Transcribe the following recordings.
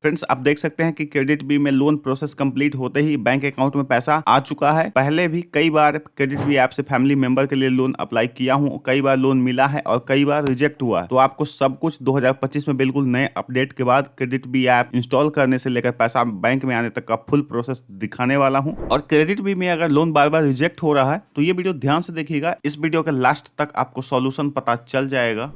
Friends, आप देख सकते हैं कि क्रेडिट बी में लोन प्रोसेस कंप्लीट होते ही बैंक अकाउंट में पैसा आ चुका है। पहले भी कई बार क्रेडिट बी ऐप से फैमिली मेंबर के लिए लोन अप्लाई किया हूँ, कई बार लोन मिला है और कई बार रिजेक्ट हुआ। तो आपको सब कुछ 2025 में बिल्कुल नए अपडेट के बाद क्रेडिट बी ऐप इंस्टॉल करने से लेकर पैसा बैंक में आने तक का फुल प्रोसेस दिखाने वाला हूँ। और क्रेडिट बी में अगर लोन बार बार रिजेक्ट हो रहा है तो ये वीडियो ध्यान से देखिएगा, इस वीडियो के लास्ट तक आपको सॉल्यूशन पता चल जाएगा।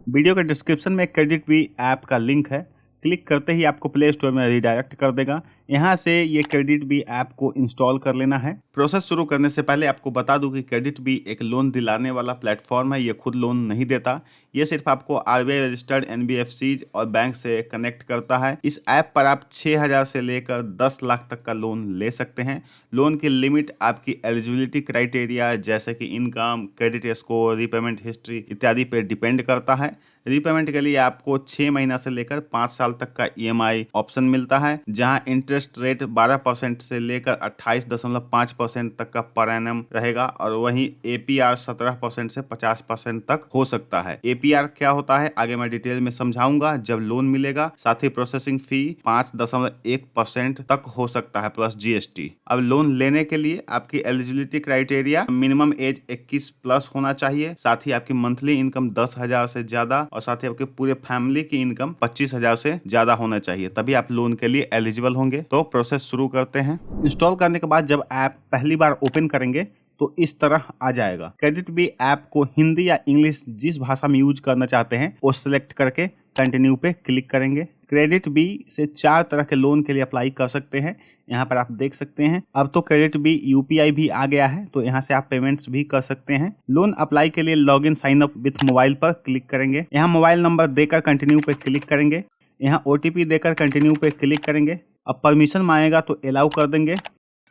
वीडियो के डिस्क्रिप्शन में क्रेडिट बी ऐप का लिंक है, क्लिक करते ही आपको प्ले स्टोर में रिडायरेक्ट कर देगा। यहाँ से ये क्रेडिट बी ऐप को इंस्टॉल कर लेना है। प्रोसेस शुरू करने से पहले आपको बता दूं कि क्रेडिट बी एक लोन दिलाने वाला प्लेटफॉर्म है। ये खुद लोन नहीं देता, ये सिर्फ आपको आरबीआई रजिस्टर्ड एनबीएफसीज और बैंक से कनेक्ट करता है। इस ऐप पर आप 6,000 से लेकर 10 लाख तक का लोन ले सकते हैं। लोन की लिमिट आपकी एलिजिबिलिटी क्राइटेरिया जैसे कि income, credit score, repayment history इत्यादि पर डिपेंड करता है। रीपेमेंट के लिए आपको 6 महीना से लेकर 5 साल तक का ईएमआई ऑप्शन मिलता है, जहां इंटरेस्ट रेट 12% से लेकर 28.5% तक का पर एनम रहेगा और वहीं एपीआर 17% से 50% तक हो सकता है। एपीआर क्या होता है आगे मैं डिटेल में समझाऊंगा जब लोन मिलेगा। साथ ही प्रोसेसिंग फी 5.1% तक हो सकता है प्लस जीएसटी। अब लोन लेने के लिए आपकी eligibility criteria minimum age 21 plus होना चाहिए, साथ ही आपकी मंथली इनकम 10,000 से ज्यादा और साथ ही आपके पूरे फैमिली की इनकम 25,000 से ज्यादा होना चाहिए, तभी आप लोन के लिए एलिजिबल होंगे। तो प्रोसेस शुरू करते हैं। इंस्टॉल करने के बाद जब ऐप पहली बार ओपन करेंगे तो इस तरह आ जाएगा। क्रेडिट बी ऐप को हिंदी या इंग्लिश जिस भाषा में यूज करना चाहते हैं वो सिलेक्ट करके कंटिन्यू पे क्लिक करेंगे। क्रेडिट बी से 4 तरह के लोन के लिए अप्लाई कर सकते हैं, यहाँ पर आप देख सकते हैं। अब तो क्रेडिट बी यूपीआई भी आ गया है, तो यहाँ से आप पेमेंट्स भी कर सकते हैं। लोन अप्लाई के लिए login sign up with mobile पर क्लिक करेंगे। यहाँ मोबाइल नंबर देकर कंटिन्यू पे क्लिक करेंगे। यहाँ ओटीपी देकर कंटिन्यू पे क्लिक करेंगे। अब परमिशन मांगेगा तो अलाउ कर देंगे।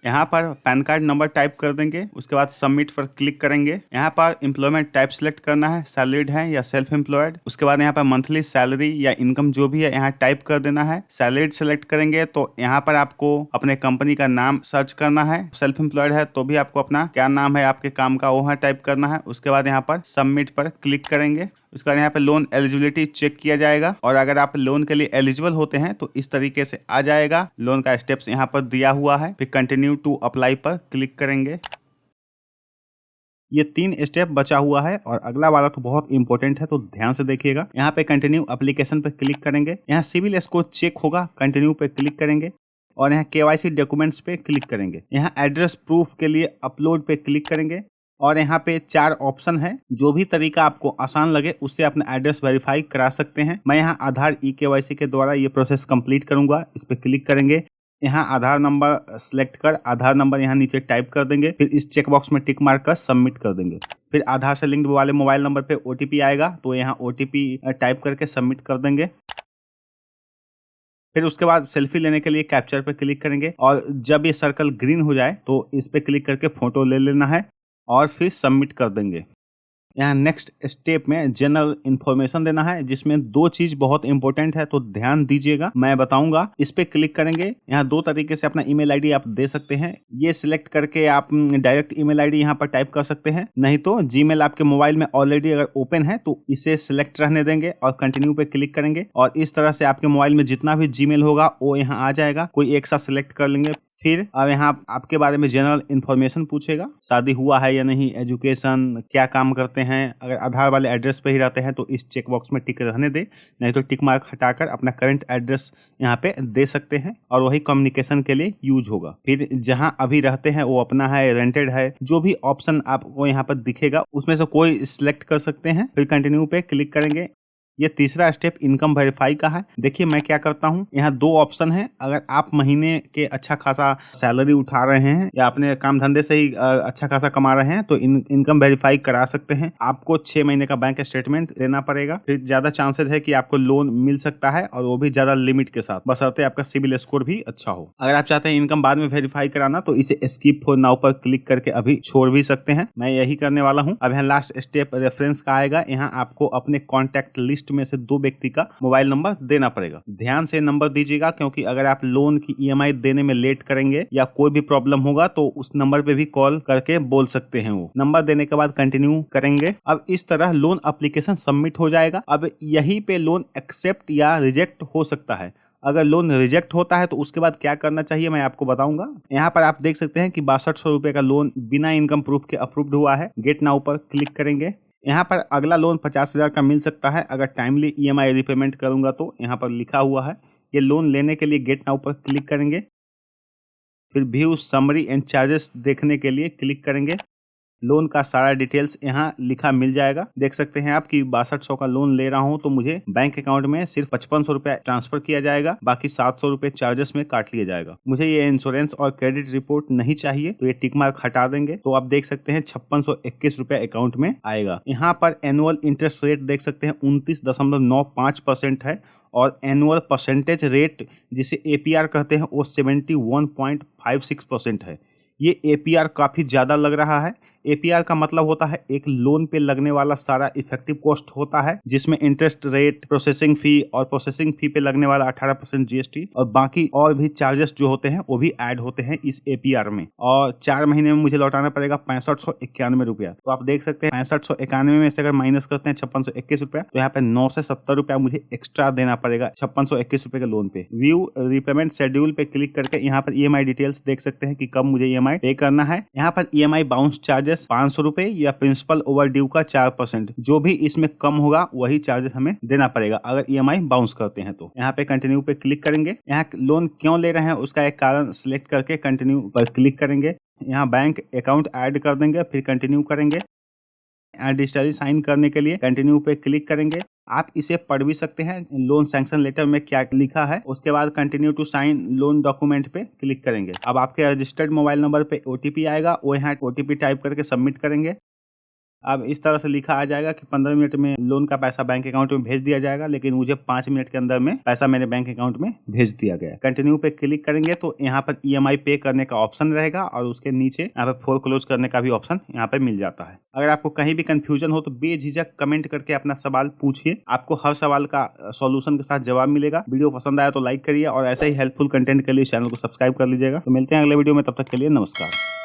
यहाँ पर पैन कार्ड नंबर टाइप कर देंगे, उसके बाद सबमिट पर क्लिक करेंगे। यहाँ पर एम्प्लॉयमेंट टाइप सिलेक्ट करना है, सैलरीड है या सेल्फ एम्प्लॉयड। उसके बाद यहाँ पर मंथली सैलरी या इनकम जो भी है यहाँ टाइप कर देना है। सैलरीड सेलेक्ट करेंगे तो यहाँ पर आपको अपने कंपनी का नाम सर्च करना है। सेल्फ एम्प्लॉयड है तो भी आपको अपना क्या नाम है आपके काम का वो टाइप करना है। उसके बाद यहाँ पर सबमिट पर क्लिक करेंगे। उसके बाद यहाँ पे लोन एलिजिबिलिटी चेक किया जाएगा और अगर आप लोन के लिए एलिजिबल होते हैं तो इस तरीके से आ जाएगा। लोन का स्टेप्स यहाँ पर दिया हुआ है, फिर कंटिन्यू टू अप्लाई पर क्लिक करेंगे। ये 3 स्टेप बचा हुआ है और अगला वाला तो बहुत इंपॉर्टेंट है, तो ध्यान से देखिएगा। यहाँ पे कंटिन्यू एप्लीकेशन पे क्लिक करेंगे। यहाँ सिविल स्कोर चेक होगा, कंटिन्यू पे क्लिक करेंगे और यहाँ केवाईसी डॉक्यूमेंट्स पे क्लिक करेंगे। यहाँ एड्रेस प्रूफ के लिए अपलोड पे क्लिक करेंगे और यहाँ पे 4 ऑप्शन है। जो भी तरीका आपको आसान लगे उससे अपना एड्रेस वेरीफाई करा सकते हैं। मैं यहाँ आधार ई-केवाईसी के द्वारा ये प्रोसेस कंप्लीट करूंगा। इस पे क्लिक करेंगे। यहाँ आधार नंबर सेलेक्ट कर आधार नंबर यहाँ नीचे टाइप कर देंगे, फिर इस चेक बॉक्स में टिक मार कर सबमिट कर देंगे। फिर आधार से लिंक्ड वाले मोबाइल नंबर पे ओटीपी आएगा, तो यहाँ ओटीपी टाइप करके सबमिट कर देंगे। फिर उसके बाद सेल्फी लेने के लिए कैप्चर पे क्लिक करेंगे और जब ये सर्कल ग्रीन हो जाए तो इस पे क्लिक करके फोटो ले लेना है और फिर सबमिट कर देंगे। यहाँ नेक्स्ट स्टेप में जनरल इन्फॉर्मेशन देना है, जिसमें 2 चीज बहुत इंपॉर्टेंट है, तो ध्यान दीजिएगा, मैं बताऊंगा। इस पे क्लिक करेंगे। यहाँ 2 तरीके से अपना ईमेल आईडी आप दे सकते हैं। ये सिलेक्ट करके आप डायरेक्ट ईमेल आईडी यहाँ पर टाइप कर सकते हैं, नहीं तो जीमेल आपके मोबाइल में ऑलरेडी अगर ओपन है तो इसे सिलेक्ट रहने देंगे और कंटिन्यू पे क्लिक करेंगे और इस तरह से आपके मोबाइल में जितना भी जीमेल होगा वो यहाँ आ जाएगा। कोई एक साथ सिलेक्ट कर लेंगे। फिर अब यहाँ आपके बारे में जनरल इन्फॉर्मेशन पूछेगा, शादी हुआ है या नहीं, एजुकेशन, क्या काम करते हैं। अगर आधार वाले एड्रेस पे ही रहते हैं तो इस चेक बॉक्स में टिक रहने दे, नहीं तो टिक मार्क हटाकर अपना करंट एड्रेस यहाँ पे दे सकते हैं और वही कम्युनिकेशन के लिए यूज होगा। फिर जहाँ अभी रहते हैं वो अपना है, रेंटेड है, जो भी ऑप्शन आपको यहाँ पर दिखेगा उसमें से कोई सिलेक्ट कर सकते हैं। फिर कंटिन्यू पे क्लिक करेंगे। ये तीसरा स्टेप इनकम वेरीफाई का है। देखिए मैं क्या करता हूँ, यहाँ 2 ऑप्शन है। अगर आप महीने के अच्छा खासा सैलरी उठा रहे हैं या अपने काम धंधे से ही अच्छा खासा कमा रहे हैं तो इनकम वेरीफाई करा सकते हैं। आपको 6 महीने का बैंक स्टेटमेंट देना पड़ेगा, फिर ज्यादा चांसेस है कि आपको लोन मिल सकता है और वो भी ज्यादा लिमिट के साथ, बशर्ते आपका सिविल स्कोर भी अच्छा हो। अगर आप चाहते हैं इनकम बाद में वेरीफाई कराना तो इसे स्किप फॉर नाउ पर क्लिक करके अभी छोड़ भी सकते हैं। मैं यही करने वाला हूँ। अब यहाँ लास्ट स्टेप रेफरेंस का आएगा। यहाँ आपको अपने कॉन्टैक्ट लिस्ट में से 2 व्यक्ति का मोबाइल नंबर देना पड़ेगा। ध्यान से नंबर दीजिएगा, क्योंकि अगर आप लोन की ईएमआई देने में लेट करेंगे या कोई भी प्रॉब्लम होगा तो उस नंबर पे भी कॉल करके बोल सकते हैं। वो नंबर देने के बाद कंटिन्यू करेंगे। अब इस तरह लोन एप्लीकेशन सबमिट हो जाएगा। अब यहीं पे लोन एक्सेप्ट या रिजेक्ट हो सकता है। अगर लोन रिजेक्ट होता है तो उसके बाद क्या करना चाहिए मैं आपको बताऊंगा। यहाँ पर आप देख सकते हैं कि 6200 रुपए का लोन बिना इनकम प्रूफ के अप्रूव्ड हुआ है। गेट नाउ पर क्लिक करेंगे। यहाँ पर अगला लोन 50,000 का मिल सकता है अगर टाइमली EMI रिपेमेंट करूंगा तो। यहाँ पर लिखा हुआ है। ये लोन लेने के लिए गेट नाउ पर क्लिक करेंगे, फिर व्यू समरी एंड चार्जेस देखने के लिए क्लिक करेंगे। लोन का सारा डिटेल्स यहाँ लिखा मिल जाएगा। देख सकते हैं आप कि 6200 का लोन ले रहा हूं तो मुझे बैंक अकाउंट में सिर्फ 5500 रुपए ट्रांसफर किया जाएगा, बाकी 700 रुपए चार्जेस में काट लिया जाएगा। मुझे ये इंश्योरेंस और क्रेडिट रिपोर्ट नहीं चाहिए तो ये टिक मार्क हटा देंगे। तो आप देख सकते हैं 5621 रुपए अकाउंट में आएगा। यहाँ पर एनुअल इंटरेस्ट रेट देख सकते हैं 29.95% है और एनुअल परसेंटेज रेट जिसे APR कहते हैं वो 71.56% है। ये APR काफी ज्यादा लग रहा है। APR का मतलब होता है एक लोन पे लगने वाला सारा इफेक्टिव कॉस्ट होता है, जिसमें इंटरेस्ट रेट, प्रोसेसिंग फी और प्रोसेसिंग फी पे लगने वाला 18% GST और बाकी और भी चार्जेस जो होते हैं वो भी ऐड होते हैं इस APR में। और 4 महीने में मुझे लौटाना पड़ेगा 6591 रुपया। तो आप देख सकते हैं 6591 में से अगर माइनस करते हैं 5621 रुपया तो यहाँ पे 9 से 70 रुपया मुझे एक्स्ट्रा देना पड़ेगा 5621 रुपए के लोन पे। व्यू रिपेमेंट शेड्यूल पे क्लिक करके यहाँ पर EMI डिटेल्स देख सकते हैं कि कब मुझे EMI पे करना है। यहाँ पर EMI बाउंस चार्जेस 500 रुपए या प्रिंसिपल ओवर ड्यू का 4%, जो भी इसमें कम होगा वही चार्जेस हमें देना पड़ेगा अगर EMI बाउंस करते हैं तो। यहाँ पे कंटिन्यू पे क्लिक करेंगे। यहाँ लोन क्यों ले रहे हैं उसका एक कारण सिलेक्ट करके कंटिन्यू पर क्लिक करेंगे। यहाँ बैंक अकाउंट ऐड कर देंगे, फिर कंटिन्यू करेंगे। डिजिटली साइन करने के लिए कंटिन्यू पे क्लिक करेंगे। आप इसे पढ़ भी सकते हैं लोन सैंक्शन लेटर में क्या लिखा है। उसके बाद continue to sign loan document पे क्लिक करेंगे। अब आपके रजिस्टर्ड मोबाइल नंबर पे OTP आएगा, वो यहाँ OTP टाइप करके सबमिट करेंगे। अब इस तरह से लिखा आ जाएगा कि 15 मिनट में लोन का पैसा बैंक अकाउंट में भेज दिया जाएगा, लेकिन मुझे 5 मिनट के अंदर में पैसा मेरे बैंक अकाउंट में भेज दिया गया। कंटिन्यू पे क्लिक करेंगे तो यहाँ पर EMI पे करने का ऑप्शन रहेगा और उसके नीचे यहाँ पे फोरक्लोज करने का भी ऑप्शन यहाँ पे मिल जाता है। अगर आपको कहीं भी कंफ्यूजन हो तो बेझिझक कमेंट करके अपना सवाल पूछिए, आपको हर सवाल का सॉल्यूशन के साथ जवाब मिलेगा। वीडियो पसंद आया तो लाइक करिए और ऐसे ही हेल्पफुल कंटेंट के लिए चैनल को सब्सक्राइब कर लीजिएगा। तो मिलते हैं अगले वीडियो में, तब तक के लिए नमस्कार।